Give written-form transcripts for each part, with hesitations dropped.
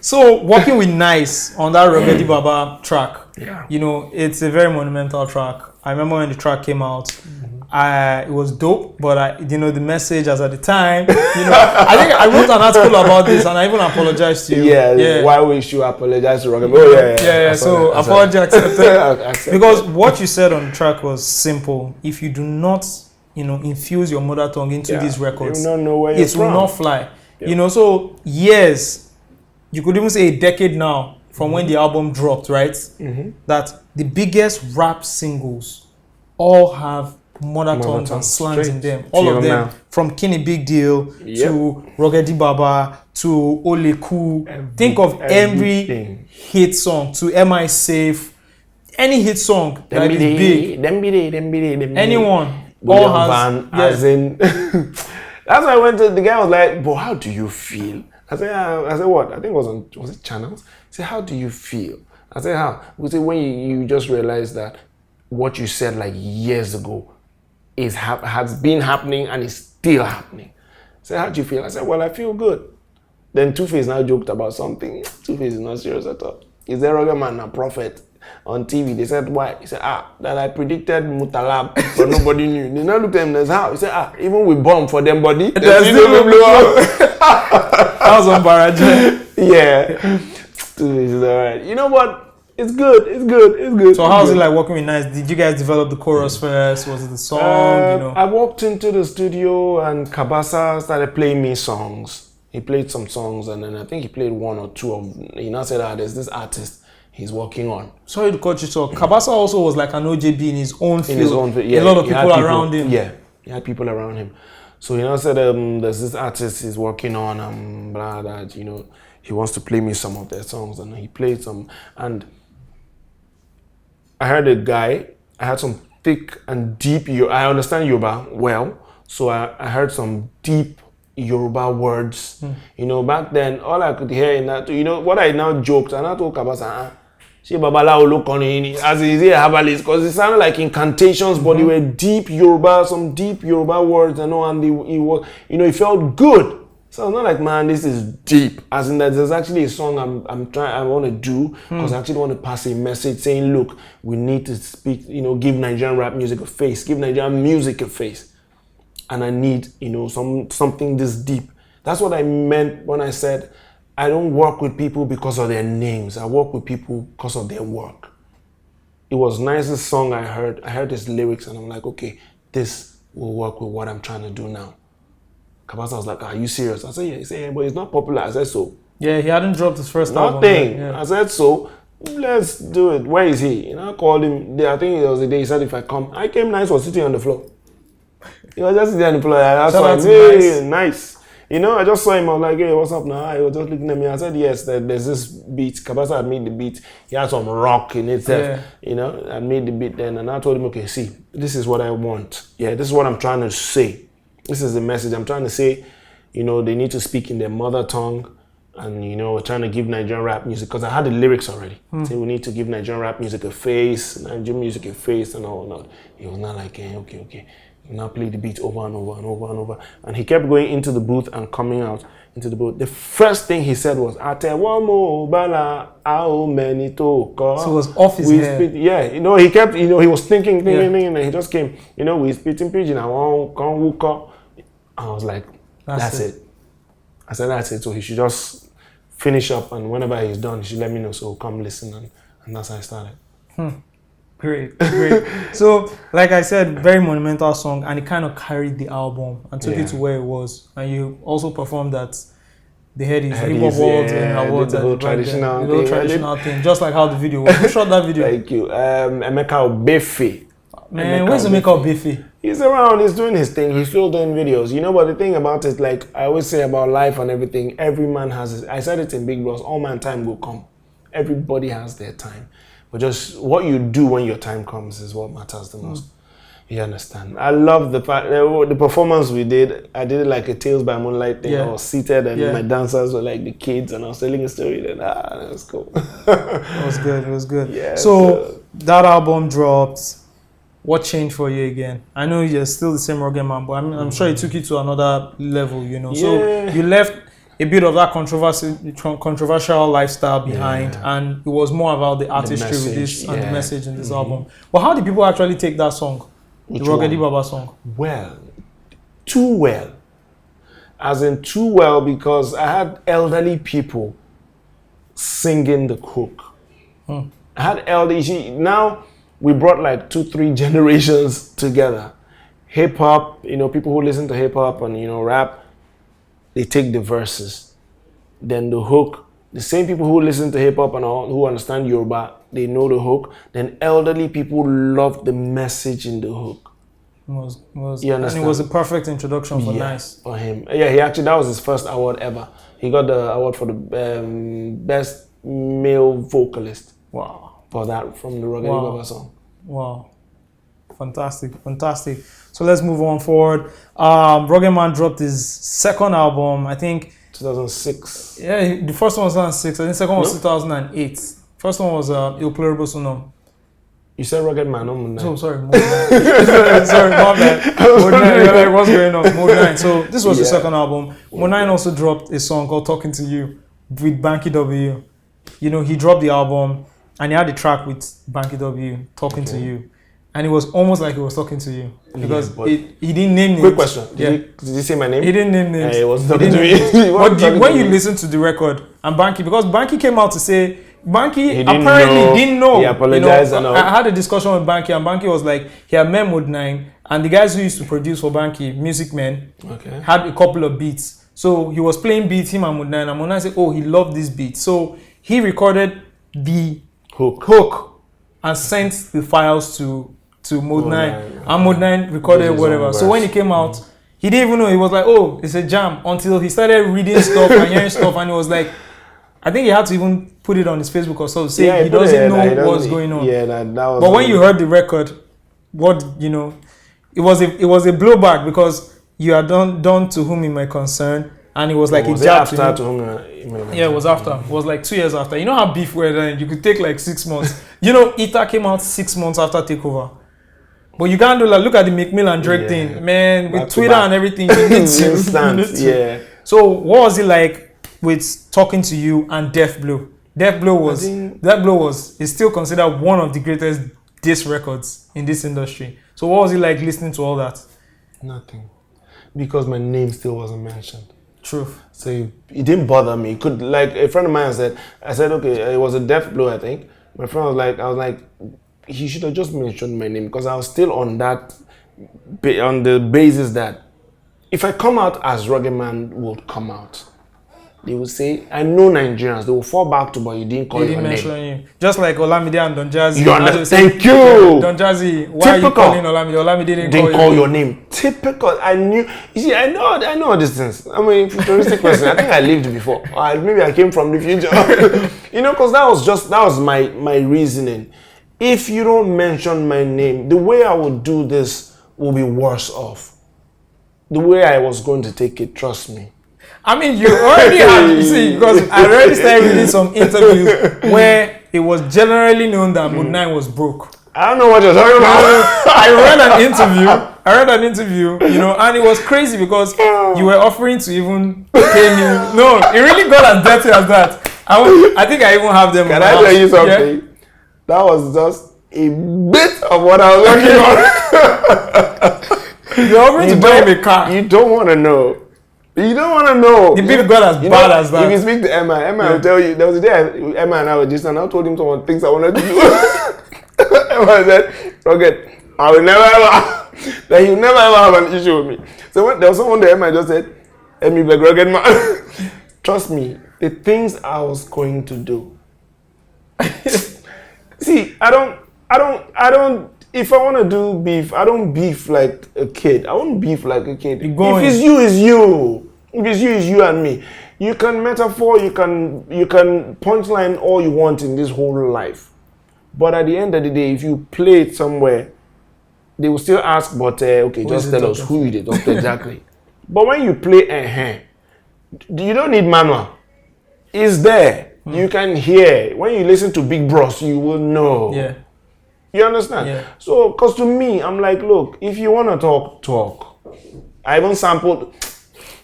So working with Nice on that Ruggedman Baba track, Yeah. you know, it's a very monumental track. I remember when the track came out, it was dope, but the message as at the time, I think I wrote an article about this and I even apologized to you. Yeah. Why we should apologize to Ruggedman? Yeah. So apology accepted. Because what you said on the track was simple. If you do not, infuse your mother tongue into these records, you don't know where you're it will not fly. So years, you could even say a decade now from when the album dropped, right? That the biggest rap singles all have mother tongues and slangs in them. All of them, from Kenny Big Deal to Ruggedman Baba to Oleku. Think of every hit song to Am I Safe? Any hit song that is big. Anyone. All has. As in, that's why I went to the guy was like, "But how do you feel?" I said, what? I think it was it Channels? He said, how do you feel? I said, how? We said, when you just realize that what you said like years ago has been happening and is still happening. I said, how do you feel? I said, well, I feel good. Then Two-Face now joked about something. Two-Face is not serious at all. Is there Ruggedman a prophet? On TV, they said, why? He said, that I predicted Mutalab, but nobody knew. They now looked at him and said, how? He said, even with bomb for them body, they still blow up. That was embarrassing. Yeah. Two-Face is alright. You know what? It's good. So how's it like working with Nice? Did you guys develop the chorus first? Was it the song? I walked into the studio and Kabasa started playing me songs. He played some songs and then I think he played one or two of them. He now said, there's this artist he's working on. Sorry to cut you short. Kabasa also was like an OJB in his own field. In his own field, yeah. A lot of people around him. Yeah, he had people around him. So he now said, there's this artist he's working on, blah, that, he wants to play me some of their songs. And he played some. And I heard a guy, I had some thick and deep, I understand Yoruba well. So I heard some deep Yoruba words. Back then, all I could hear in that, what I now joked, and I told Kabasa, she babalawo lo korin as he say herbalist, because it sounded like incantations, but they were deep Yoruba, some deep Yoruba words, and it felt good. So I'm not like, man, this is deep. As in that there's actually a song I want to do, because I actually want to pass a message saying, look, we need to speak, give Nigerian rap music a face, give Nigerian music a face. And I need, something this deep. That's what I meant when I said, I don't work with people because of their names. I work with people because of their work. It was Nice's song I heard. I heard his lyrics and I'm like, okay, this will work with what I'm trying to do now. Kabasa was like, are you serious? I said, yeah. He said, yeah, but it's not popular. I said, so. Yeah, he hadn't dropped his first album. Nothing. Yeah. I said, so, let's do it. Where is he? I called him. I think it was the day he said, if I come. I came, Nice was sitting on the floor. He was just sitting on the floor. I saw him, hey, Nice. I just saw him. I was like, hey, what's up now? He was just looking at me. I said, yes, there's this beat. Kabasa had made the beat. He had some rock in itself. Yeah. I made the beat then. And I told him, okay, see, this is what I want. Yeah, this is what I'm trying to say. This is the message I'm trying to say. They need to speak in their mother tongue. And, we're trying to give Nigerian rap music. Because I had the lyrics already. Say, we need to give Nigerian rap music a face. Nigerian music a face and all that. He was not like, okay. Now play the beat over and over and over and over. And he kept going into the booth and coming out into the booth. The first thing he said was, Atewamo bala how many to call. So it was off his head. Yeah, he kept, he was thinking, and he just came, we speaking pidgin, I was like, that's it. I said, that's it. So he should just finish up, and whenever he's done, he should let me know. So come listen, and that's how I started. Great. So, like I said, very monumental song, and it kind of carried the album and took it to where it was. And you also performed at the Hip Hop Awards and awards, the whole traditional thing, just like how the video was. Who shot that video? Thank you, Emeka Obefe. Man, where's Emeka Obefe? He's around. He's doing his thing. He's still doing videos. But the thing about it, like I always say about life and everything, every man has his. I said it in Big Bros. All man time will come. Everybody has their time. But just what you do when your time comes is what matters the most. You understand? I love the fact the performance we did. I did it like a Tales by Moonlight thing. I was seated and my dancers were like the kids, and I was telling a story. Then that was cool. It was good. Yeah. So that album dropped. What changed for you again? I know you're still the same Ruggedman, but I'm sure it took you to another level. So you left. a bit of that controversial lifestyle behind, and it was more about the artistry with this and the message in this album. But how did people actually take that song, the Ruggedy Baba song? Well, too well. As in too well, because I had elderly people singing the hook. I had elderly. Now we brought like 2-3 generations together. Hip hop, people who listen to hip hop and rap, they take the verses. Then the hook, the same people who listen to hip hop and who understand Yoruba, they know the hook. Then elderly people love the message in the hook. You understand? And it was a perfect introduction for Nice. For him. Yeah, that was his first award ever. He got the award for the best male vocalist. Wow. For that, from the Ruggedy Baba song. Wow. Fantastic. So let's move on forward. Ruggedman dropped his second album, I think 2006. Yeah, the first one was 2006. I think the second one was 2008. First one was Il Pluribus Unum. You said Ruggedman, no Moon 9. Oh, sorry, Moon 9. Sorry, my bad. Moon 9, what's going on? Moon 9. So this was the second album. Moon 9 also dropped a song called Talking to You with Banky W. He dropped the album and he had a track with Banky W, Talking to You. And it was almost like he was talking to you. Because he didn't name names. Quick question. Did he say my name? He didn't name names. He was talking to me. But when you listen to the record, and because Banky came out to say, Banky apparently didn't know. He apologized and all. I had a discussion with Banky, and Banky was like, he had met Mood 9, and the guys who used to produce for Banky, Music Men, had a couple of beats. So he was playing beats, him and Mood 9, and Mood 9 said, oh, he loved this beat. So he recorded the hook and sent the files to Mood 9. And Mood 9 recorded whatever. So when he came out, he didn't even know. He was like, oh, it's a jam. Until he started reading stuff and hearing stuff, and he was like, I think he had to even put it on his Facebook or so to say he doesn't know what's going on. Yeah, that was. But when you heard the record, it was a blowback because you had done To Whom It May Concern, and it was like a jab to him. Yeah, it was after. It was like 2 years after. You know how beef were then? You could take like 6 months. Ita came out 6 months after Takeover. But you can't do like, look at the McMill and Drake thing, man. With Twitter and everything, you need to. So what was it like with Talking to You and Death Blow? Death Blow is still considered one of the greatest diss records in this industry. So what was it like listening to all that? Nothing, because my name still wasn't mentioned. Truth. So it didn't bother me. It could, like a friend of mine said, okay, it was a Death Blow, I think. My friend was like, I was like, he should have just mentioned my name, because I was still on the basis that if I come out as Ruggedman would come out, they will say, I know Nigerians, they will fall back to, but you didn't call your name. You. Just like Olamide and Don Jazzy. You understand? Thank you. Don Jazzy, why are you calling Olamide? Olamide didn't call your name. Typical. I knew. You see, I know all these things. I'm a futuristic person. I think I lived before. Or maybe I came from the future. Because that was my reasoning. If you don't mention my name, the way I would do this will be worse off. The way I was going to take it, trust me. I mean, you already have, because I already started reading some interviews where it was generally known that Mood 9 was broke. I don't know what you're talking about. I read an interview, and it was crazy because you were offering to even pay me. No, it really got as dirty as that. I think I even have them. Can I tell you something? Yeah? That was just a bit of what I was working on. You're offering to buy me a car. You don't want to know. You don't want to know. The beef got as bad as that. If you speak to Emma will tell you. There was a day Emma and I were just, and I told him some of the things I wanted to do. Emma said, Rugged, I will never ever, that he'll never ever have an issue with me. So when there was someone there, Emma just said, Emmy beg Ruggedman. Trust me, the things I was going to do. See, I don't, if I want to do beef, I don't beef like a kid. I won't beef like a kid. If it's you, it's you. If it's you, it's you and me. You can metaphor, you can punchline all you want in this whole life. But at the end of the day, if you play it somewhere, they will still ask, but okay, just tell us who you did, exactly. But when you play you don't need manual. It's there. You can hear. When you listen to Big Bros, you will know. Yeah. You understand? Yeah. So, because to me, I'm like, look, if you want to talk. I even sampled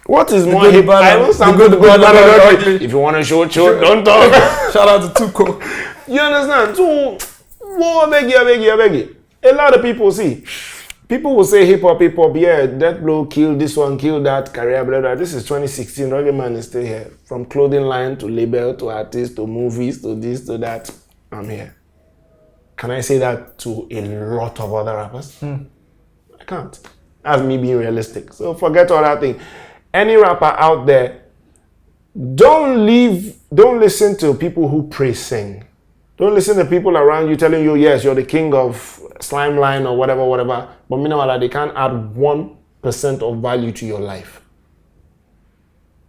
What is The more good, the hip? bad, I know the some good, good, the bad, bad, the and ugly. ugly. If you want to show, don't talk. Shout out to Tuko. You understand? So, whoa, I beg you. A lot of people see. People will say hip hop, yeah, that blow killed this one, killed that, career, blah, blah. This is 2016. Ruggedman is still here. From clothing line to label to artist to movies to this to that. I'm here. Can I say that to a lot of other rappers? I can't. That's me being realistic. So forget all that thing. Any rapper out there, don't listen to people who praise sing. Don't listen to people around you telling you, yes, you're the king of slime line or whatever. But meanwhile, they can't add 1% of value to your life.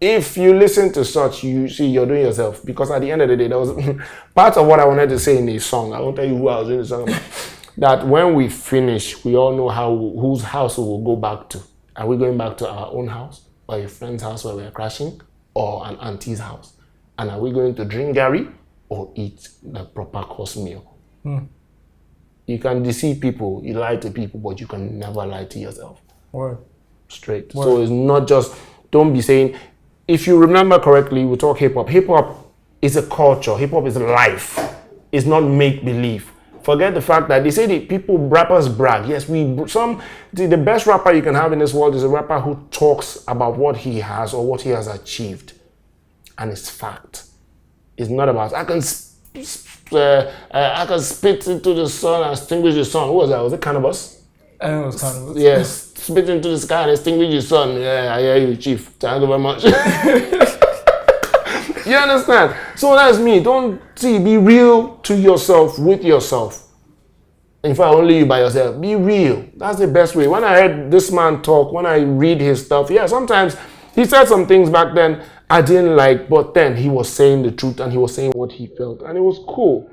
If you listen to such, you see you're doing yourself. Because at the end of the day, that was part of what I wanted to say in the song. I won't tell you who I was in the song about. That when we finish, we all know whose house we will go back to. Are we going back to our own house? Or a friend's house where we're crashing? Or an auntie's house? And are we going to drink Gary or eat the proper course meal? You can deceive people, you lie to people, but you can never lie to yourself. Word. Straight. Word. So it's not just, don't be saying, if you remember correctly, we talk hip hop. Hip hop is a culture. Hip hop is life. It's not make believe. Forget the fact that they say that rappers brag. Yes, the best rapper you can have in this world is a rapper who talks about what he has or what he has achieved. And it's fact. It's not about, I can spit into the sun and extinguish the sun. Who was that? Was it Cannabis? I think it was Cannabis. Yes. Spit into the sky and extinguish the sun. Yeah, I hear you, Chief. Thank you very much. You understand? So that's me. Be real to yourself, with yourself. In fact, only you by yourself. Be real. That's the best way. When I heard this man talk, when I read his stuff, yeah, sometimes he said some things back then I didn't like, but then he was saying the truth and he was saying what he felt. And it was cool.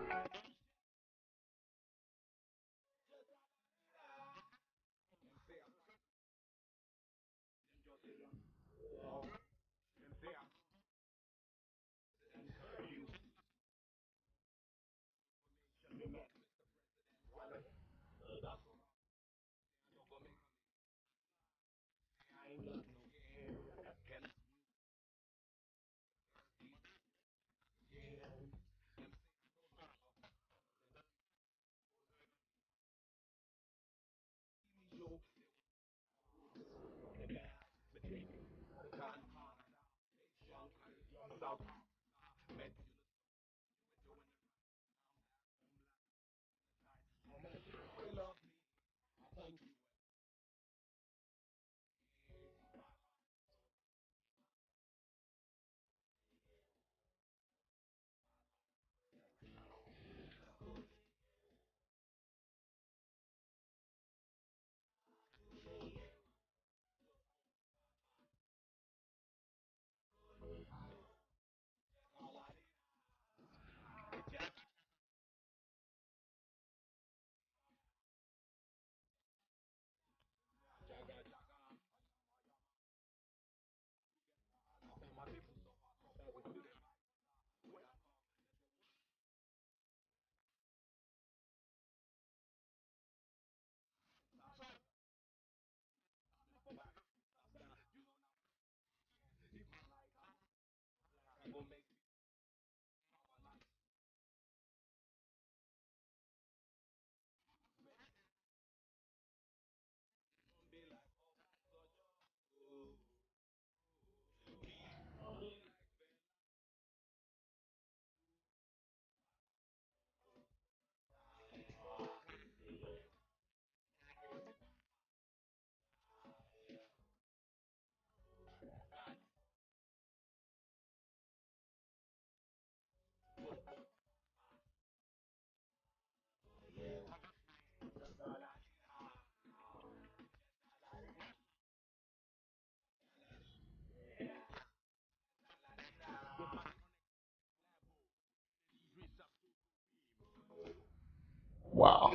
Wow.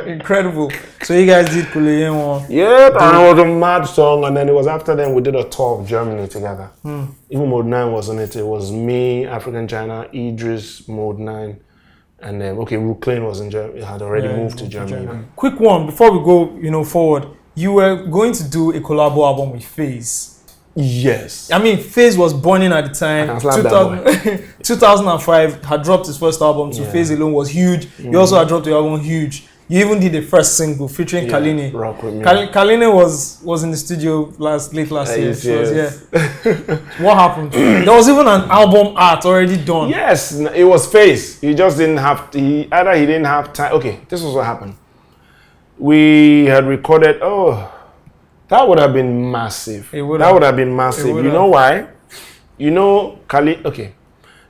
Incredible. So you guys did Kuleyen one. Yeah, and it was a mad song, and then it was after then we did a tour of Germany together. Even Mode 9 was on it. It was me, African China, Idris, Mode 9, and then Ruggedman was in Germany. Had already moved to Germany. Quick one before we go, forward. You were going to do a collabo album with FaZe. Yes. I mean, FaZe was burning at the time. I can slap that boy. 2005 had dropped his first album, so FaZe alone was huge. You also had dropped your album huge. You even did the first single featuring Kaline. Rock with me. Kaline was in the studio late last year. Yes. What happened? There was even an album art already done. Yes, it was FaZe. He just didn't have. He didn't have time. Okay, this was what happened. We had recorded. Oh, that would have been massive. That would have been massive. You know why? You know, Kaline. Okay,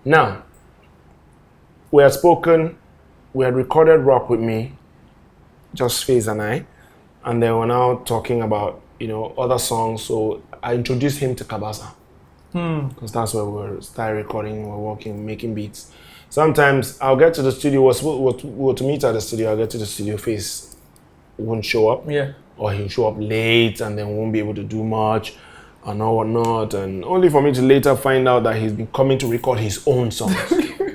now we had spoken. We had recorded "Rock with Me." Just FaZe and I, and then we're now talking about other songs. So I introduced him to Kabasa because that's where we started recording, we're working, making beats. Sometimes I'll get to the studio. We're to meet at the studio. I'll get to the studio, FaZe won't show up, or he'll show up late and then won't be able to do much and all whatnot, and only for me to later find out that he's been coming to record his own songs.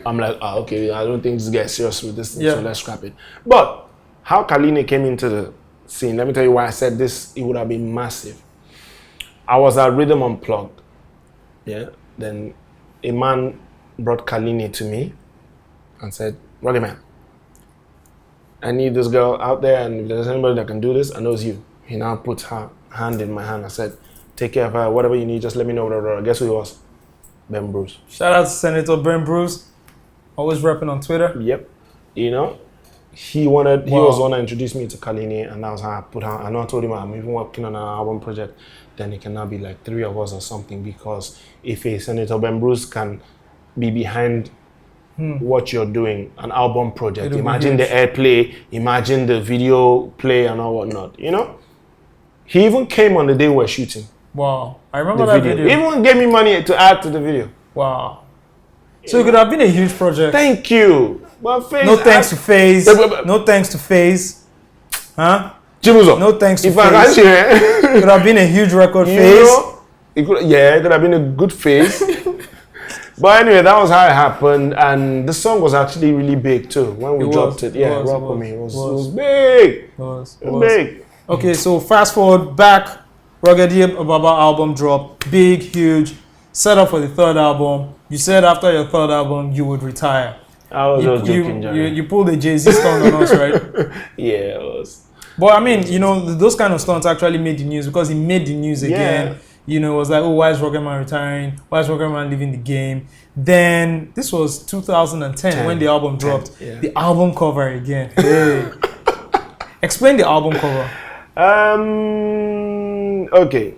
I'm like, okay, I don't think this guy's serious with this thing, so let's scrap it. But how Kaline came into the scene, let me tell you why I said this, it would have been massive. I was at Rhythm Unplugged. Then a man brought Kaline to me and said, Ruggedman, I need this girl out there, and if there's anybody that can do this, I know it's you. He now put her hand in my hand and said, take care of her, whatever you need, just let me know. Guess who he was? Ben Bruce. Shout out to Senator Ben Bruce, always rapping on Twitter. Yep. He was the one that introduced me to Kaline, and that was how I put her. I know I told him I'm even working on an album project. Then it can now be like 3 of us or something, because if a Senator Ben Bruce can be behind what you're doing, an album project, imagine the airplay, imagine the video play and all whatnot. He even came on the day we were shooting. Wow, I remember that video. He even gave me money to add to the video. Wow. So it could have been a huge project. Thank you. But FaZe, no thanks to FaZe. No thanks to FaZe. Huh? Jimuzo. No thanks to if FaZe. It could have been a huge record. FaZe. It could have been a good FaZe. But anyway, that was how it happened, and the song was actually really big too when we dropped it. Yeah, Rock With Me. It was big. It was big. Okay, so fast forward back, Ruggedman Baba album drop, big, huge. Set up for the third album. You said after your third album you would retire. I was just joking, Jerry. You pulled a Jay-Z stunt on us, right? Yeah, it was. But I mean, those kind of stunts actually made the news because he made the news again. It was like, oh, why is Ruggedman retiring? Why is Ruggedman leaving the game? Then this was 2010 when the album dropped. The album cover again. Hey. Explain the album cover. Okay.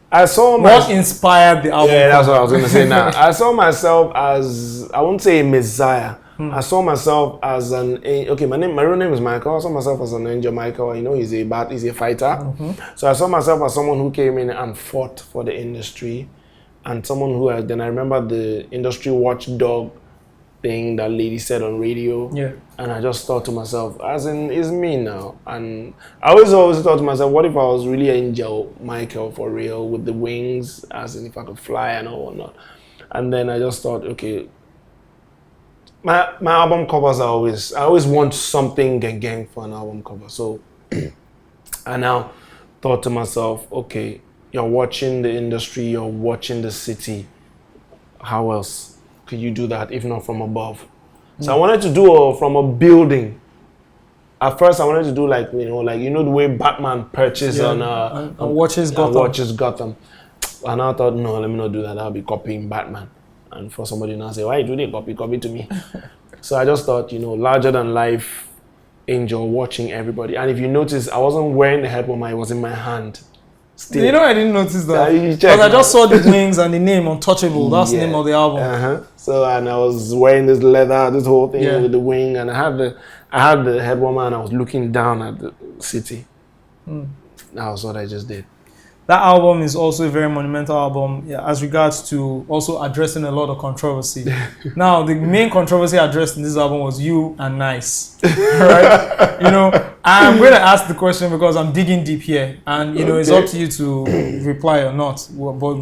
What inspired the album? Yeah, that's what I was going to say now. I saw myself as, I won't say a messiah. I saw myself as my real name is Michael. I saw myself as an angel Michael. He's a fighter. So I saw myself as someone who came in and fought for the industry, and someone who then I remember the industry watchdog thing that lady said on radio. Yeah. And I just thought to myself, as in, it's me now. And I always thought to myself, what if I was really Angel Michael for real with the wings, as in if I could fly and all whatnot. And then I just thought, okay, my album covers I always want something gang for an album cover. So I now thought to myself, okay, you're watching the industry, you're watching the city. How else could you do that if not from above? So I wanted to do from a building. At first I wanted to do the way Batman perches on watches Gotham. And I thought, no, let me not do that. I'll be copying Batman. And for somebody now say, why you do they copy to me? So I just thought, larger than life angel watching everybody. And if you notice, I wasn't wearing the head it was in my hand. Still. I didn't notice that. Because I just saw the wings and the name Untouchable. That's the name of the album. So, and I was wearing this leather, this whole thing with the wing, and I had the head warmer, and I was looking down at the city. That was what I just did. That album is also a very monumental album as regards to also addressing a lot of controversy. Now, the main controversy addressed in this album was you and Nice. Right? I'm going to ask the question because I'm digging deep here. And, it's up to you to reply or not. But,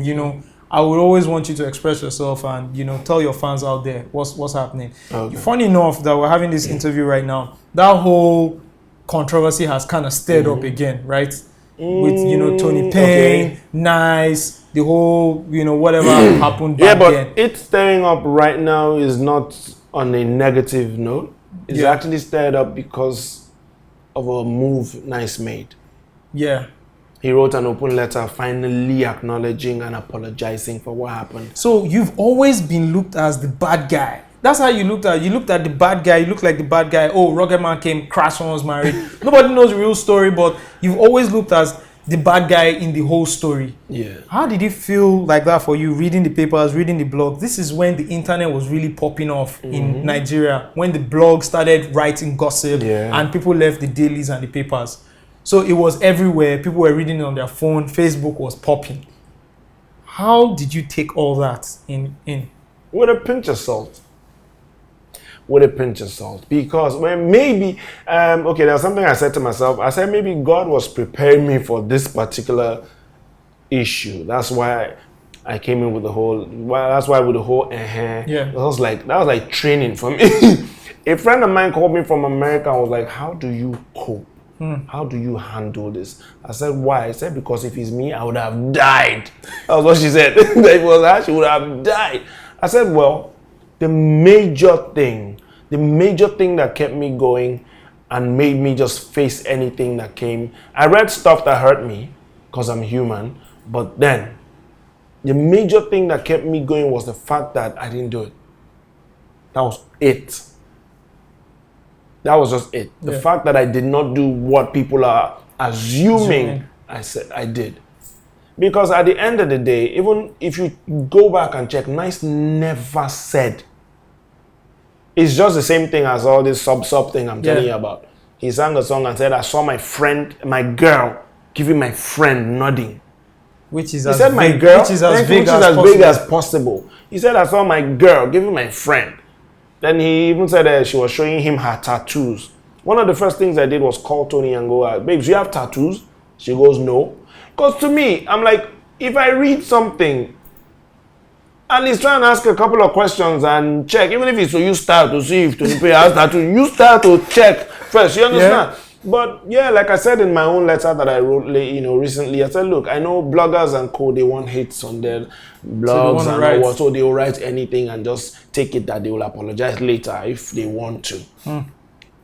I would always want you to express yourself and, tell your fans out there what's happening. Okay. Funny enough that we're having this interview right now, that whole controversy has kind of stirred up again, right? with Toni Payne, Nice, the whole whatever happened back Yeah, but then. it stirring up right now is not on a negative note. It's actually stirred up because of a move Nice made. Yeah. He wrote an open letter finally acknowledging and apologizing for what happened. So you've always been looked as the bad guy. That's how you looked at. You looked at the bad guy. You looked like the bad guy. Oh, Ruggedman came, crashed, someone was married. Nobody knows the real story, but you've always looked as the bad guy in the whole story. Yeah. How did it feel like that for you, reading the papers, reading the blog? This is when the internet was really popping off in Nigeria, when the blog started writing gossip and people left the dailies and the papers. So it was everywhere. People were reading it on their phone. Facebook was popping. How did you take all that in? With a pinch of salt. With a pinch of salt. Because when maybe, okay, there was something I said to myself. I said maybe God was preparing me for this particular issue. That's why I came in with the whole, that's why with the whole, Yeah. that was like training for me. A friend of mine called me from America and was like, how do you cope? How do you handle this? I said, why? I said, because if it's me, I would have died. That was what she said. If it was her, she would have died. I said, well, the major thing that kept me going and made me just face anything that came, I read stuff that hurt me because I'm human, but then the major thing that kept me going was the fact that I didn't do it. That was it. That was just it. The fact that I did not do what people are assuming I said I did. Because at the end of the day, even if you go back and check, Nice never said. It's just the same thing as all this sub thing I'm telling you about. He sang a song and said, I saw my friend, my girl, giving my friend nodding. Which is he said, my girl, which is as big as possible. He said, I saw my girl giving my friend. Then he even said she was showing him her tattoos. One of the first things I did was call Toni and go, babes, you have tattoos? She goes, no. Because to me, I'm like, if I read something, at least try and ask a couple of questions and check. Even if it's so you start to see if Toni Payne has tattoos, you start to check first. You understand? Yeah. But yeah, like I said in my own letter that I wrote, recently, I said, look, I know bloggers and co, they want hits on their blogs so they will write anything and just take it that they will apologize later if they want to.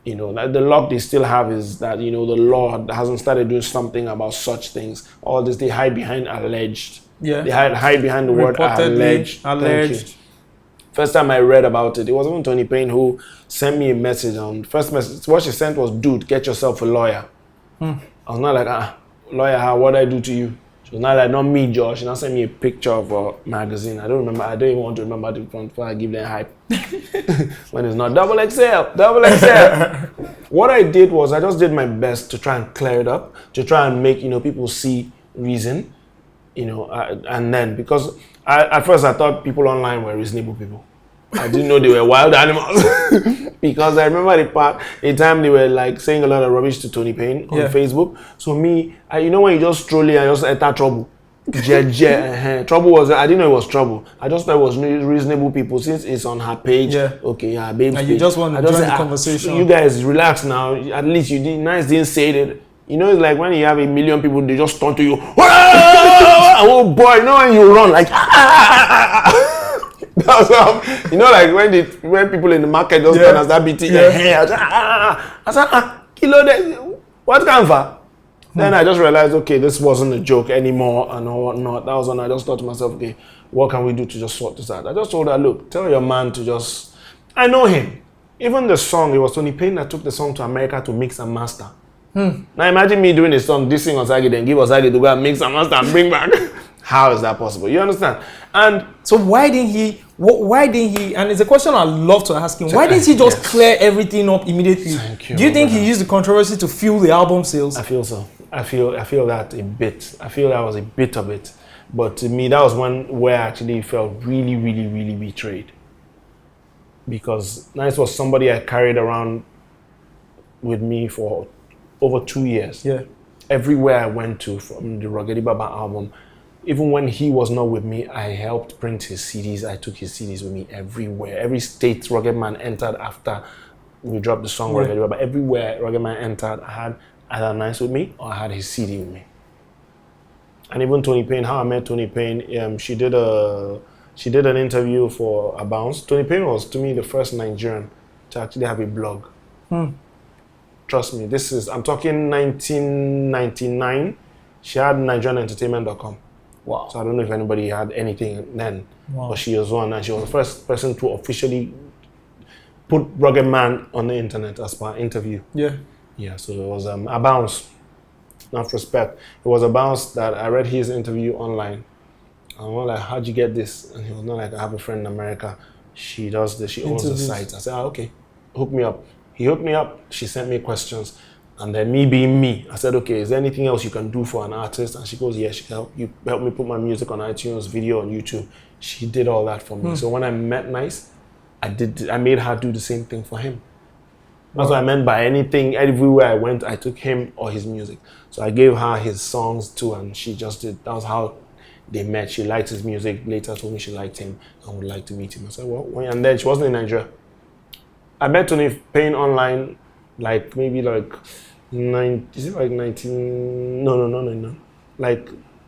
Like the luck they still have is that, the law hasn't started doing something about such things. All this, they hide behind alleged. Yeah. They hide behind the word alleged. First time I read about it, it was even Toni Payne who sent me a message. First message, what she sent was, dude, get yourself a lawyer. I was not like, lawyer, what did I do to you? She was not like, not me, Josh. She now sent me a picture of a magazine. I don't remember. I don't even want to remember the front before I give them hype. When it's not double XL. What I did was I just did my best to try and clear it up, to try and make, people see reason, and then because at first I thought people online were reasonable people. I didn't know they were wild animals because I remember the time they were like saying a lot of rubbish to Toni Payne on Facebook. So me, when you just troll it, I just enter trouble. Trouble was, I didn't know it was trouble. I just thought it was reasonable people since it's on her page. Babes. And you just want to join the conversation. You guys relax now. At least you didn't say it. It's like when you have 1 million people, they just turn to you. Oh boy, when you run like. That's like when people in the market just turn as that beating. I said, kilo, what kind of? Then I just realized, okay, this wasn't a joke anymore and whatnot. That was when I just thought to myself, okay, what can we do to just sort this out? I just told her, look, tell your man to just. I know him. Even the song, it was Toni Payne that took the song to America to mix and master. Now imagine me doing a song, dissing Osage, then give Osage to go and mix and master and bring back. How is that possible? You understand? And so why didn't he, and it's a question I'd love to ask him, why didn't he just clear everything up immediately? Thank you. Do you think he used the controversy to fuel the album sales? I feel so. I feel that a bit. I feel that was a bit of it. But to me, that was one where I actually felt really, really, really betrayed. Because Nice was somebody I carried around with me for over 2 years. Yeah. Everywhere I went to from the Ruggedman album, even when he was not with me, I helped print his CDs. I took his CDs with me everywhere. Every state Ruggedman entered after we dropped the song Ruggedman, but everywhere Ruggedman entered, I had either Nice with me or I had his CD with me. And even Toni Payne, how I met Toni Payne, she did an interview for A Bounce. Toni Payne was, to me, the first Nigerian to actually have a blog. Trust me, I'm talking 1999. She had NigerianEntertainment.com. Wow. So I don't know if anybody had anything then, wow. but she was one, and she was the first person to officially put Ruggedman on the internet as per interview. Yeah. Yeah, so it was A Bounce. Enough respect. It was A Bounce that I read his interview online. And I was like, how'd you get this? And he was not like, I have a friend in America. She does this, she owns the site. I said, okay, hook me up. He hooked me up, she sent me questions. And then me being me, I said, okay, is there anything else you can do for an artist? And she goes, yeah, she can help me put my music on iTunes, video on YouTube. She did all that for me. So when I met Nice, I made her do the same thing for him. That's what I meant by anything. Everywhere I went, I took him or his music. So I gave her his songs too, and she just did. That was how they met. She liked his music. Later told me she liked him and would like to meet him. I said, well, and then she wasn't in Nigeria. I met Toni Payne online, like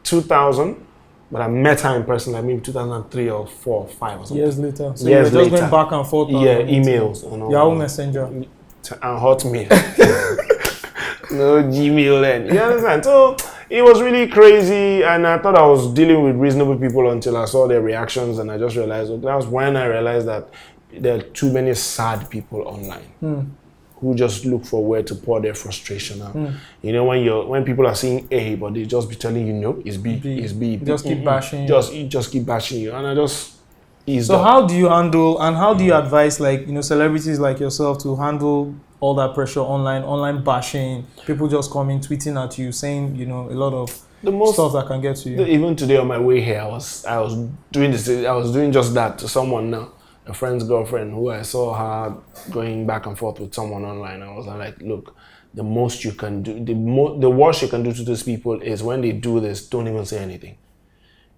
2000. But I met her in person like maybe 2003 or 4 or 5 or something. Years later. So years you were just later. going back and forth. Yeah, emails and all. Yahoo Messenger. And Hotmail. No Gmail then. You understand? So it was really crazy, and I thought I was dealing with reasonable people until I saw their reactions, and I just realized, that was when I realized that there are too many sad people online. Who just look for where to pour their frustration out. You know, when people are saying A, but they just be telling you no, it's B, it's B. Just keep bashing. Just keep bashing you, and I just eased So up. how do you handle and how do you advise celebrities like yourself to handle all that pressure online bashing, people just coming tweeting at you, saying a lot of stuff that can get to you? Even today on my way here, I was doing this. I was doing just that to someone now. A friend's girlfriend who I saw her going back and forth with someone online. I was like, look, the most you can do, the worst you can do to these people is when they do this, don't even say anything.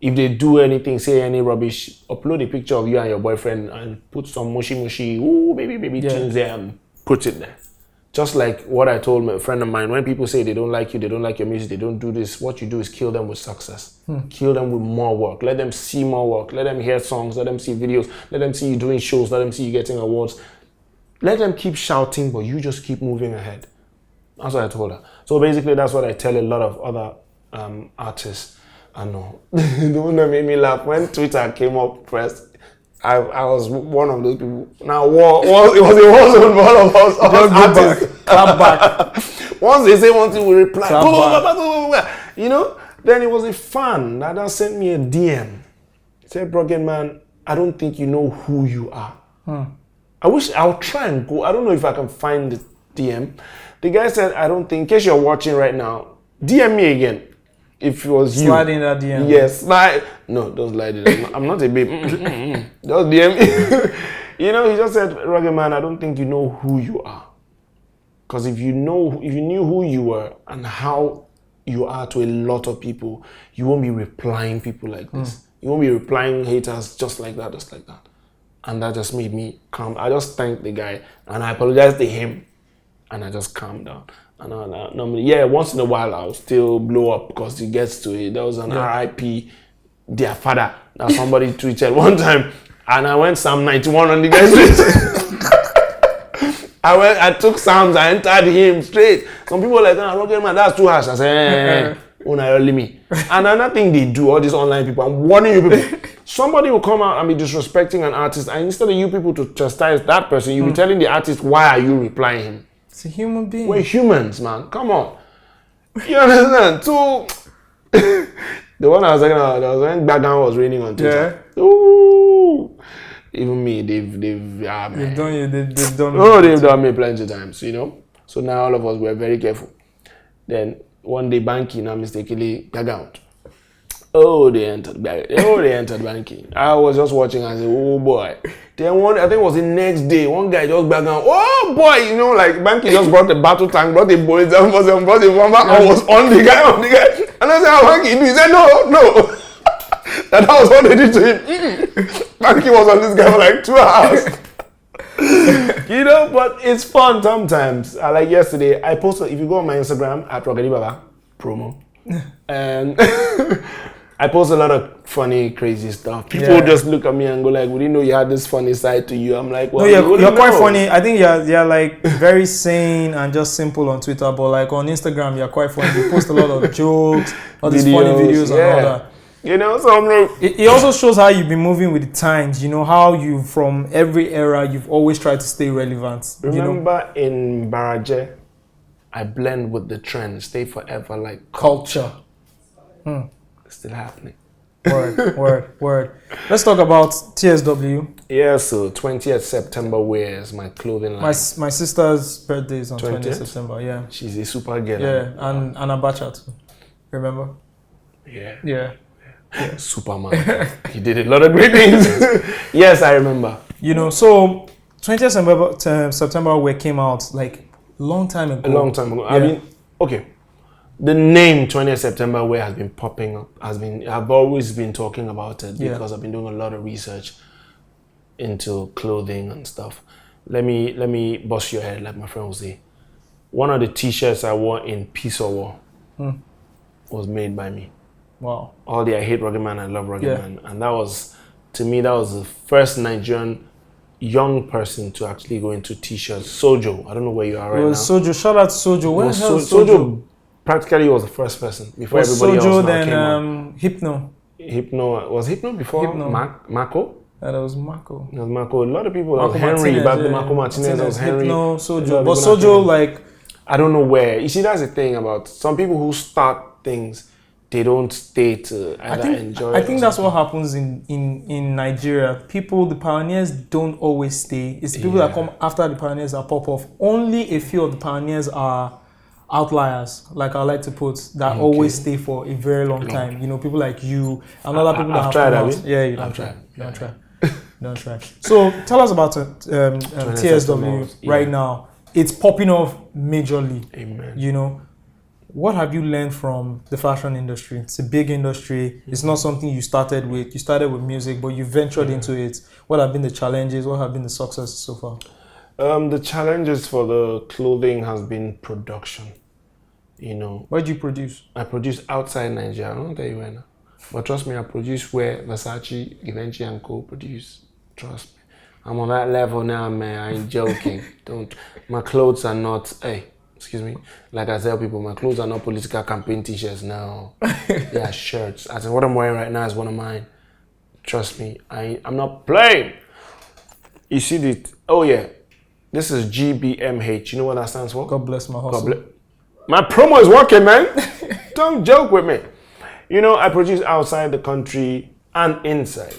If they do anything, say any rubbish, upload a picture of you and your boyfriend and put some mushy, ooh, baby tunes there and put it there. Just like what I told a friend of mine, when people say they don't like you, they don't like your music, they don't do this, what you do is kill them with success. Kill them with more work. Let them see more work. Let them hear songs. Let them see videos. Let them see you doing shows. Let them see you getting awards. Let them keep shouting, but you just keep moving ahead. That's what I told her. So basically, that's what I tell a lot of other artists. I know. The one that made me laugh, when Twitter came up first, I was one of those people. Now, it was a war zone for all of us artists. Clap back. Once they say one thing, we reply. Then it was a fan that just sent me a DM. He said, Ruggedman, I don't think you know who you are. I wish I'll try and go. I don't know if I can find the DM. The guy said, I don't think, in case you're watching right now, DM me again. If it was you. Slide in that DM. Yes. No, don't slide it. I'm not a babe. Just DM me. He just said, Ruggedman, I don't think you know who you are. Because if you knew who you were and how you are to a lot of people, you won't be replying people like this. You won't be replying haters just like that. And that just made me calm. I just thanked the guy and I apologized to him and I just calmed down. And normally, once in a while I'll still blow up because it gets to it. There was an RIP, their father, that somebody tweeted one time, and I went Psalm 91 on the guy's face. I took Psalms, I entered him straight. Some people were like, Ruggedman, that's too harsh. I said, only me. And another thing they do, all these online people, I'm warning you people. Somebody will come out and be disrespecting an artist, and instead of you people to chastise that person, you'll be telling the artist, why are you replying him? It's a human being. We're humans, man. Come on. You understand? So, the one I was talking about, that was when background was raining on Twitter. Yeah. Ooh. Even me, they've done you. They've done. Oh, they've done me plenty of times, So now all of us were very careful. Then one day, banking now mistakenly background. Oh, they entered banking. I was just watching and I said, oh boy. Then I think it was the next day, one guy just back down. Oh boy, banking just brought a battle tank, brought a bullet down for them, brought a bomber, I was on the guy. And I said, how banking do? He said, no. That was what they did to him. Banking was on this guy for like 2 hours. But it's fun sometimes. Like yesterday, I posted, if you go on my Instagram, at Ruggedman promo, and I post a lot of funny, crazy stuff. People just look at me and go like, "We didn't know you had this funny side to you." I'm like, "Well, no, you're quite funny. I think you're like very sane and just simple on Twitter, but like on Instagram, you're quite funny. You post a lot of jokes, all these funny videos and all that. You know, so I'm like, it also shows how you've been moving with the times. You know how you, from every era, you've always tried to stay relevant. Remember in Baraje, I blend with the trend, stay forever like culture. It's still happening. Word. Let's talk about TSW. Yeah, so 20th September wears my clothing line. My sister's birthday is on 20th September, yeah. She's a super girl. Yeah, and Abacha too. Remember? Yeah. Superman. He did a lot of great things. Yes, I remember. You know, so 20th September wear came out like long time ago. A long time ago. Yeah. I mean, okay. The name 20th September wear has been popping up. I've always been talking about it because I've been doing a lot of research into clothing and stuff. Let me bust your head, like my friend would say. One of the t-shirts I wore in Peace or War was made by me. Wow. All the I hate Ruggedman, I love Ruggedman. And that was, to me, that was the first Nigerian young person to actually go into t-shirts. Sojo, I don't know where you are right now. Sojo, shout out to Sojo. Where the hell is Sojo? Practically was the first person before was everybody Sojo else then came on. Hypno. Was Hypno before Marco? Yeah, that was Marco. It was Marco. A lot of people. Marco Henry back then. Marco Martinez was Henry. Hypno, Sojo. But Sojo, like, I don't know where. You see, that's the thing about some people who start things. They don't stay to either enjoy. I think that's what happens in Nigeria. People, the pioneers don't always stay. It's the people that come after the pioneers that pop off. Only a few of the pioneers are outliers, like I like to put, that always stay for a very long time. You know, people like you and other people that have tried, come out. Yeah, you don't try. Don't try. So tell us about TSW right now. It's popping off majorly. Amen. You know, what have you learned from the fashion industry? It's a big industry. It's not something you started with. You started with music, but you ventured into it. What have been the challenges? What have been the successes so far? The challenges for the clothing has been production. You know. Where do you produce? I produce outside Nigeria. I don't tell you where now. But trust me, I produce where Versace, Givenchy and Co. produce. Trust me. I'm on that level now, man. I ain't joking. My clothes are not, excuse me. Like I tell people, my clothes are not political campaign t-shirts now. They are shirts. I said, what I'm wearing right now is one of mine. Trust me, I'm not playing. You see the, this is GBMH. You know what that stands for? God bless my hustle. My promo is working, man. Don't joke with me. You know, I produce outside the country and inside.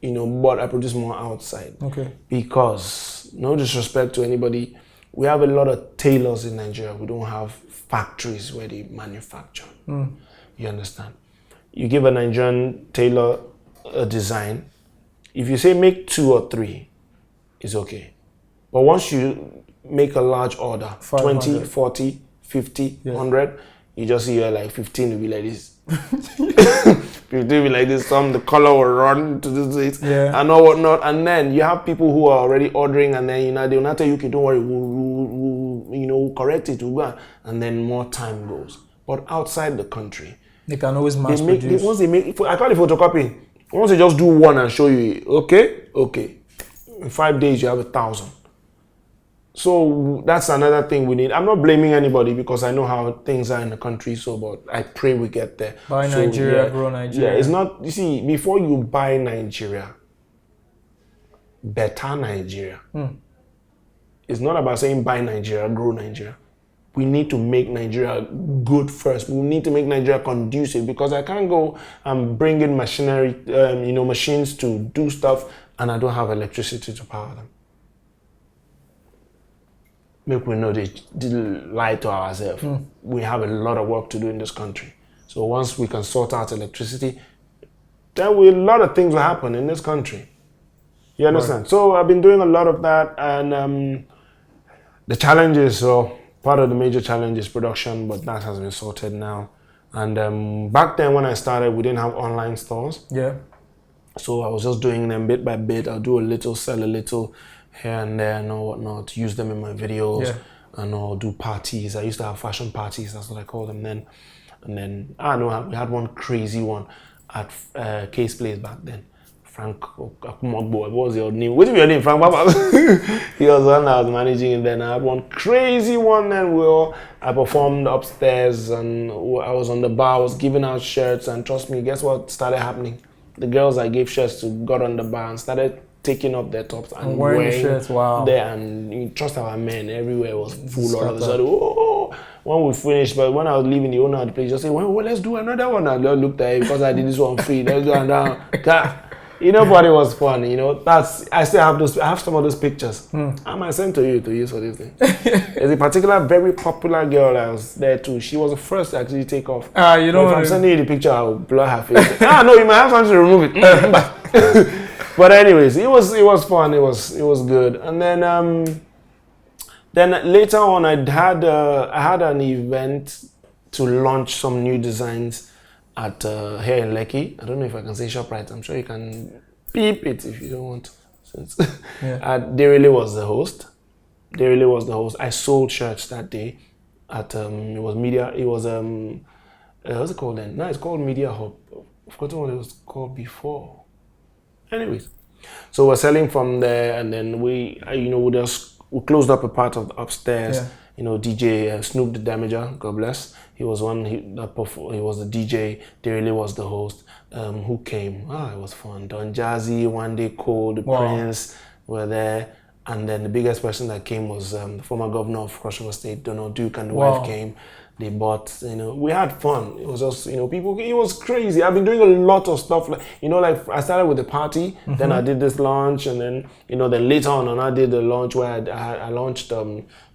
You know, but I produce more outside. Okay. Because, no disrespect to anybody, we have a lot of tailors in Nigeria. We don't have factories where they manufacture. You understand? You give a Nigerian tailor a design. If you say make 2 or 3, it's okay. But once you make a large order, 20, 40, 50, 100, you just see like 15 will be like this. 15 will be like this. The color will run to this and all whatnot. And then you have people who are already ordering, and then they will not tell you, okay, don't worry, we'll correct it, we'll go. And then more time goes. But outside the country, they can always mass produce. Once they make, I call it photocopy. Once they just do one and show you, okay. In 5 days you have 1,000. So that's another thing we need. I'm not blaming anybody because I know how things are in the country, but I pray we get there. Buy Nigeria, grow Nigeria. Yeah, it's not, you see, before you buy Nigeria, better Nigeria. It's not about saying buy Nigeria, grow Nigeria. We need to make Nigeria good first. We need to make Nigeria conducive, because I can't go and bring in machinery, machines to do stuff, and I don't have electricity to power them. Make we know they lie to ourselves. We have a lot of work to do in this country. So once we can sort out electricity, then a lot of things will happen in this country. You understand? Right. So I've been doing a lot of that, and the challenges, part of the major challenge is production, but that has been sorted now. And back then when I started, we didn't have online stores. Yeah. So I was just doing them bit by bit. I'll do a little, sell a little here and there and all whatnot, use them in my videos, and I'll do parties. I used to have fashion parties, that's what I call them then. And then, I don't know, we had one crazy one at Case Place back then. Frank Akumogbo, what was your name? What is your name, Frank? He was the one that was managing, and then I had one crazy one, and I performed upstairs, and I was on the bar, I was giving out shirts, and trust me, guess what started happening? The girls I gave shirts to got on the bar and started taking off their tops and wearing shirts. Wow. There, and you trust our men, everywhere was full all of a sudden. Oh, when we finished, but when I was leaving, the owner of the place just said, well, let's do another one. I looked at it because I did this one free. Let's do another. You know, but it was fun. You know, I still have those. I have some of those pictures. I might send to you to use for this thing. There's a particular very popular girl that was there too. She was the first to actually take off. You know, if I'm sending you the picture, I'll blur her face. No, you might have something to remove it. But anyways, it was fun. It was good. And then later on, I had an event to launch some new designs at here in Lekki. I don't know if I can say ShopRite. I'm sure you can beep it if you don't want. They really was the host. I sold shirts that day at it was media. It was what's it called then? No, it's called Media Hub. I've forgotten what it was called before. Anyways, so we're selling from there, and then we closed up a part of the upstairs. Yeah. You know, DJ Snoop the Damager, God bless. He was he was the DJ. They really was the host. Who came? It was fun. Don Jazzy, One Day Cole, the Prince were there. And then the biggest person that came was the former governor of Cross River State, Donald Duke, and the wife came. They bought, we had fun. It was just, people, it was crazy. I've been doing a lot of stuff. Like I started with the party, then I did this launch, and then, then later on I did the launch where I launched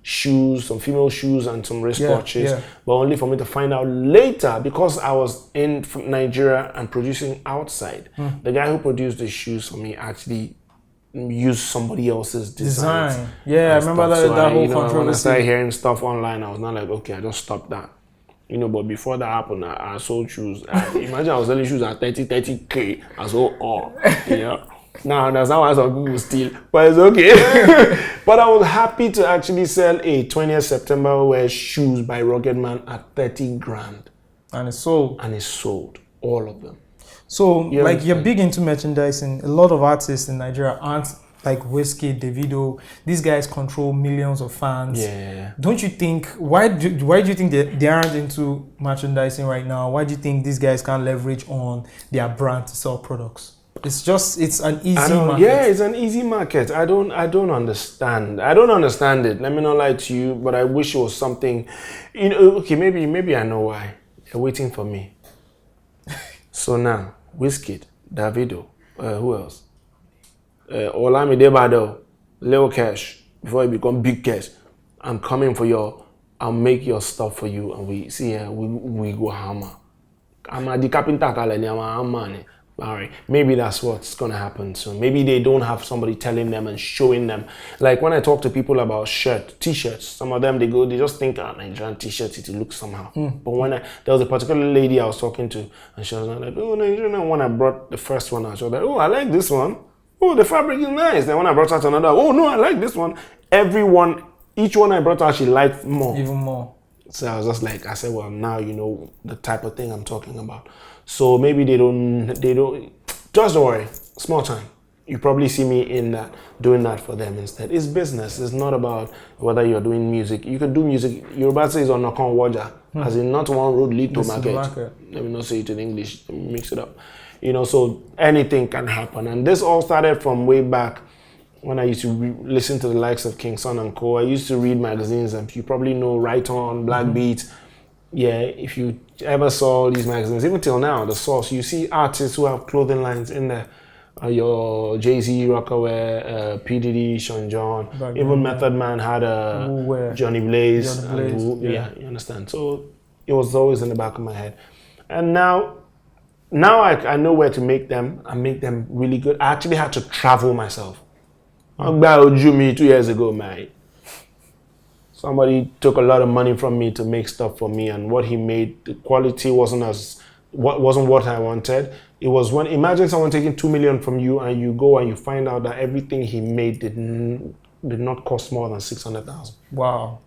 shoes, some female shoes and some wristwatches, but only for me to find out later, because I was in Nigeria and producing outside. The guy who produced the shoes for me actually use somebody else's design. Yeah, I remember that whole controversy. When I started hearing stuff online, I was not like, okay, I just stopped that. But before that happened, I sold shoes. Imagine I was selling shoes at 30K. I sold all. Now that's how I saw people steal, but it's okay. But I was happy to actually sell a 20th September wear shoes by Ruggedman at 30 grand. And it's sold. All of them. So, you're big into merchandising. A lot of artists in Nigeria aren't like Wizkid, Davido. These guys control millions of fans. Yeah. Don't you think? Why do you think they aren't into merchandising right now? Why do you think these guys can't leverage on their brand to sell products? It's an easy market. Yeah, it's an easy market. I don't understand. I don't understand it. Let me not lie to you, but I wish it was something. Okay, maybe I know why. They're waiting for me. So now, Wizkid, Davido, who else? Olamide Bado, Lil Cash, before you become Big Cash. I'm coming for I'll make your stuff for you, and we go hammer. I'm a carpenter, I'm alright, maybe that's what's gonna happen soon. Maybe they don't have somebody telling them and showing them. Like when I talk to people about t-shirts, some of them they just think Nigerian t-shirts, it looks somehow. But when there was a particular lady I was talking to, and she was like, oh, Nigerian, when I brought the first one out, she was like, oh, I like this one. Oh, the fabric is nice. Then when I brought out another, oh no, I like this one. Each one I brought out, she liked more. Even more. So I was just like, I said, well, now you know the type of thing I'm talking about. So maybe they don't, just don't worry, small time. You probably see me in that, doing that for them instead. It's business. It's not about whether you're doing music. You can do music. Yoruba says on Nakon Waja, as in not one road lead to market. Let me not say it in English, mix it up. So anything can happen. And this all started from way back when I used to listen to the likes of King Son and Co. I used to read magazines, and you probably know Right On, Black Beat. Yeah, if you ever saw these magazines, even till now, The Source, you see artists who have clothing lines in there. Your Jay-Z, Rockaway, P. Diddy, Sean John, even Method Man had a Johnny Blaze. Yeah, you understand. So it was always in the back of my head. And now I know where to make them and make them really good. I actually had to travel myself. I'm about 2 years ago, man. Somebody took a lot of money from me to make stuff for me, and what he made, the quality wasn't what I wanted. It was imagine someone taking 2 million from you, and you go and you find out that everything he made did not cost more than 600,000. Wow.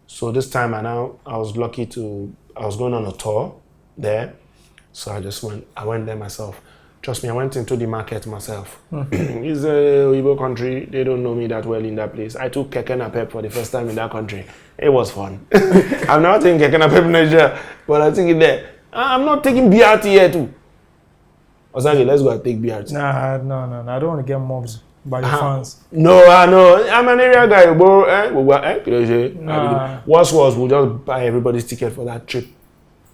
So this time I was lucky to I was going on a tour there, so I went there myself. Trust me, I went into the market myself. It's a Igbo country. They don't know me that well in that place. I took keke napep for the first time in that country. It was fun. I'm not taking keke napep in Nigeria, but I take it there. I'm not taking BRT here too. Osage, let's go and take BRT. Nah, no. I don't want to get mobs by your fans. No, I know. I'm an area guy, bro. Nah. What's worse, we'll just buy everybody's ticket for that trip.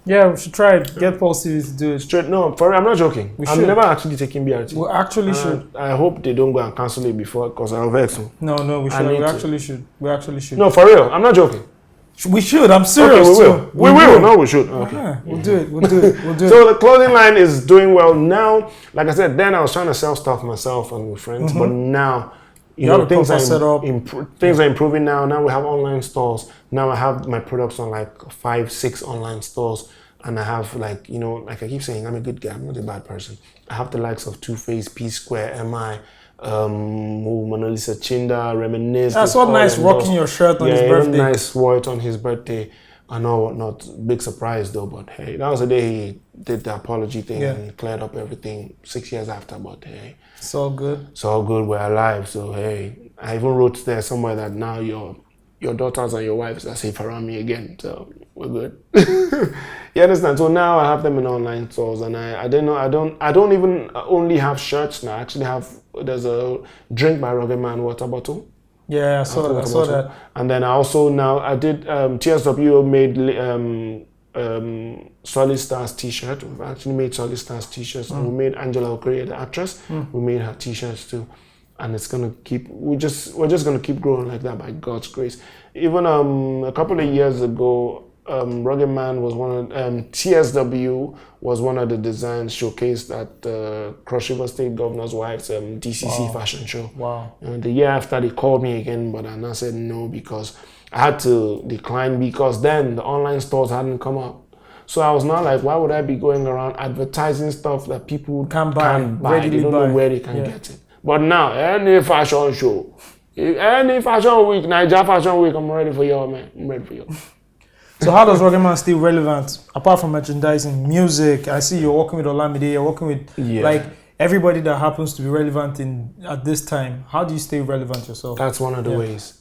Yeah, we should try it. Get Paul Stevens to do it. Straight, no, I'm not joking. I'm never actually taking BRT. We actually should. I hope they don't go and cancel it before, because I'll vex them. No, we should. We actually should. We actually should. No, for real. I'm not joking. We should. I'm serious. Okay, we will. We will. No, we should. Okay. Yeah, we'll do it. So the clothing line is doing well now. Like I said, then I was trying to sell stuff myself and with friends, but now you know things are improving now. Now we have online stores. Now I have my products on like 5-6 online stores, and I have like like I keep saying, I'm a good guy. I'm not a bad person. I have the likes of Two Face, P Square, MI. Mona Lisa Chinda, Reminisce. That's what nice rocking your shirt on his birthday. Nice wore it on his birthday. I know whatnot. Big surprise though, but hey, that was the day he did the apology thing and cleared up everything 6 years after. But hey, it's all good. It's all good. We're alive. So hey, I even wrote there somewhere that now your daughters and your wives are safe around me again. So we're good. You understand? So now I have them in online stores, and I don't even only have shirts now. I actually have. There's a drink by Ruggedman water bottle. Yeah, I saw that. And then I also I did TSW made Solid Stars t-shirt. We've actually made Solid Stars t-shirts, and we made Angela Okorie, the actress. We made her t-shirts too, and it's gonna keep. We're just gonna keep growing like that by God's grace. Even a couple of years ago, Ruggedman was one of TSW was one of the designs showcased at the Cross River State Governor's Wife's DCC fashion show. Wow! The year after they called me again, but I said no because I had to decline because then the online stores hadn't come up. So I was not like, why would I be going around advertising stuff that people can't buy? They don't know where they can get it. But now, any fashion show, any fashion week, Nigeria Fashion Week, I'm ready for y'all, man. I'm ready for y'all. So how does Ruggedman stay relevant? Apart from merchandising, music, I see you're working with Olamide, you're working with like everybody that happens to be relevant at this time. How do you stay relevant yourself? That's one of the ways.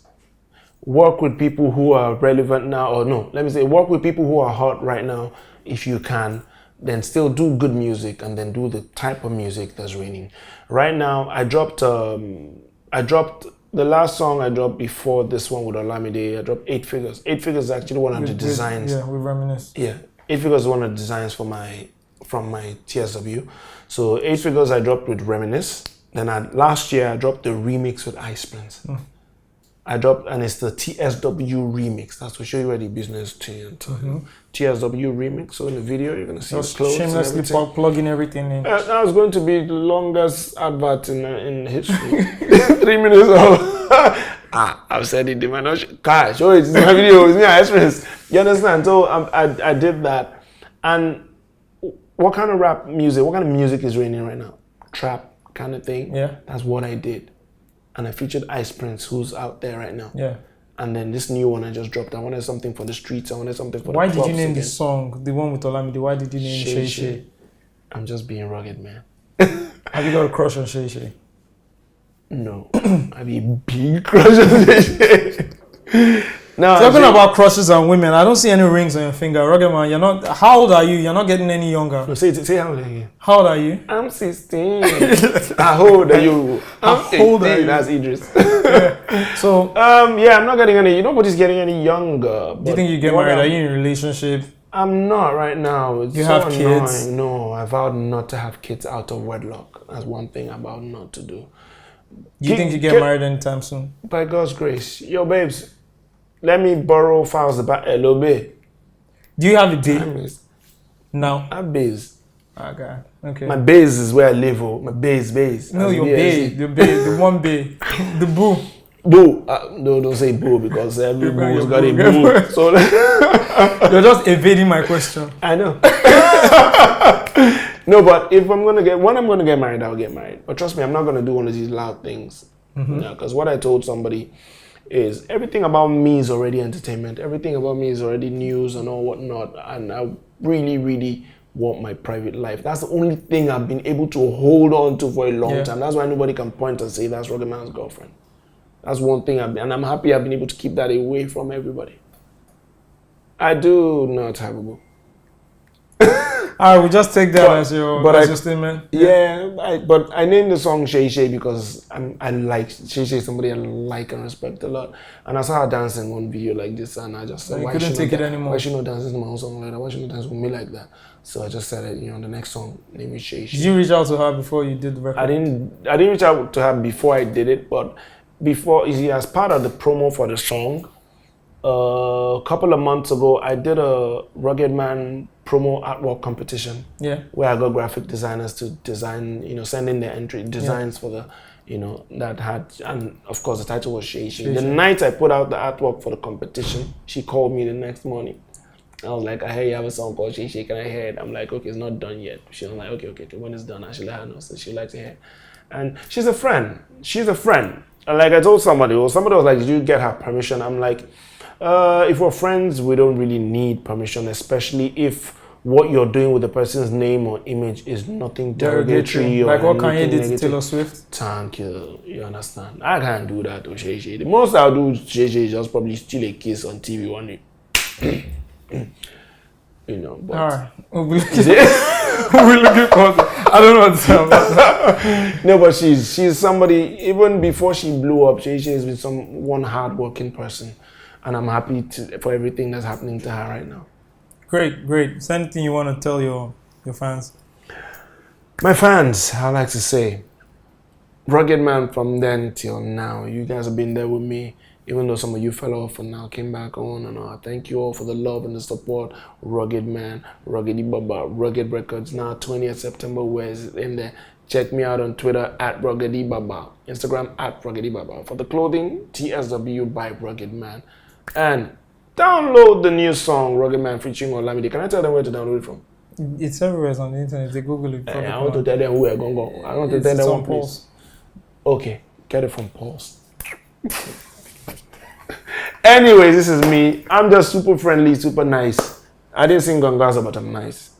Work with people who are relevant now, or no, let me say work with people who are hot right now if you can, then still do good music and then do the type of music that's raining. Right now, I dropped the last song I dropped before this one with Olamide. I dropped 8 Figures. 8 Figures is actually one of the designs. Yeah, we reminisce. Yeah, 8 Figures is one of the designs from my TSW. So 8 Figures I dropped with Reminisce. Then last year I dropped the remix with Ice Prince. I dropped, and it's the TSW remix. That's to show you where the business turned. TSW remix. So in the video, you're gonna see the clothes. Shamelessly plugging everything in. That was going to be the longest advert in history. 3 minutes of. I've said it. Gosh, show it. It's my video. It's me, Ice Prince. You understand? So I did that. And what kind of rap music? What kind of music is raining right now? Trap kind of thing. Yeah. That's what I did. And I featured Ice Prince, who's out there right now. Yeah. And then this new one I just dropped. I wanted something for the streets. I wanted something for Why the did you name again. the song, the one with Olamide? Why did you name Shay Shay? I'm just being rugged, man. Have you got a crush on Shay Shay? No. I have a big crush on Shay Shay. No, talking about crushes on women, I don't see any rings on your finger. Ruggedman, you're not. How old are you? You're not getting any younger. No, say how old are you? How old are you? I'm 16. How old are you? I'm 18. That's Idris. Yeah. So yeah, I'm not getting any. Nobody's getting any younger. Do you think you get married? Are you in a relationship? I'm not right now. It's you so have kids? Annoying. No, I vowed not to have kids out of wedlock. That's one thing I vowed not to do. Do you think you get married anytime soon? By God's grace. Yo, babes. Let me borrow files about hello, babe. Do you have a day? No. I have base. Oh, God. Okay. My base is where I live. Oh, my base. No, your bay. The one bay. The boo. Boo. No, don't say boo because every boo's got a boo. So you're just evading my question. I know. No, but if when I'm gonna get married, I'll get married. But trust me, I'm not gonna do one of these loud things. Because what I told somebody is everything about me is already entertainment. Everything about me is already news and all whatnot. And I really, really want my private life. That's the only thing I've been able to hold on to for a long time. That's why nobody can point and say that's Ruggedman's girlfriend. That's one thing and I'm happy I've been able to keep that away from everybody. I do not have a boo. Alright, we just take that as your statement. But I named the song Shay Shay because I like Shay Shay, somebody I like and respect a lot. And I saw her dancing one video like this, and I just said, you couldn't take it anymore. Why she not dancing to my own song like that? Why she not dance with me like that? So I just said, the next song, name is Shay Shay. Did you reach out to her before you did the record? I didn't reach out to her before I did it, but before, as part of the promo for the song, a couple of months ago, I did a Ruggedman promo artwork competition. Where I got graphic designers to design, send in their entry designs for the, that had, and of course the title was Shay Shay. The night I put out the artwork for the competition, she called me the next morning. I was like, I hear you have a song called Shay Shay, can I hear it? I'm like, okay, it's not done yet. She was like, okay, when it's done, I should let her know. So she likes to hear it. And she's a friend. And like I told somebody was like, did you get her permission? I'm like, if we're friends, we don't really need permission, especially if what you're doing with the person's name or image is nothing derogatory or like what Kanye did to negative. Taylor Swift. Thank you. You understand? I can't do that to Shay Shay. The most I'll do to Shay Shay is just probably steal a kiss on TV one day. But all right. We'll be looking forward. I don't know what to say about that. No, but she's somebody, even before she blew up, Shay Shay has been one hard-working person. And I'm happy for everything that's happening to her right now. Great. Is there anything you want to tell your fans? My fans, I like to say, Ruggedman from then till now. You guys have been there with me, even though some of you fell off and now came back on and on. Thank you all for the love and the support. Ruggedman, Ruggedy Baba, Rugged Records. Now 20th September, where is it in there? Check me out on Twitter at Ruggedy Baba, Instagram at Ruggedy Baba. For the clothing, TSW by Ruggedman. And download the new song, Ruggedman featuring Olamide. Can I tell them where to download it from? It's everywhere on the internet. They Google it. I want to tell them where I'm going to go. I want to tell them one place. Okay, get it from Pulse. Anyways, this is me. I'm just super friendly, super nice. I didn't sing Gongaza, but I'm nice.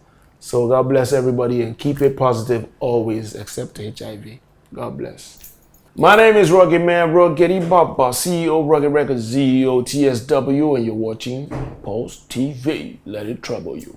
So God bless everybody and keep it positive always, except HIV. God bless. My name is Ruggedman, Ruggedy Baba, CEO Rugged Records, CEO TSW, and you're watching Pulse TV. Let it trouble you.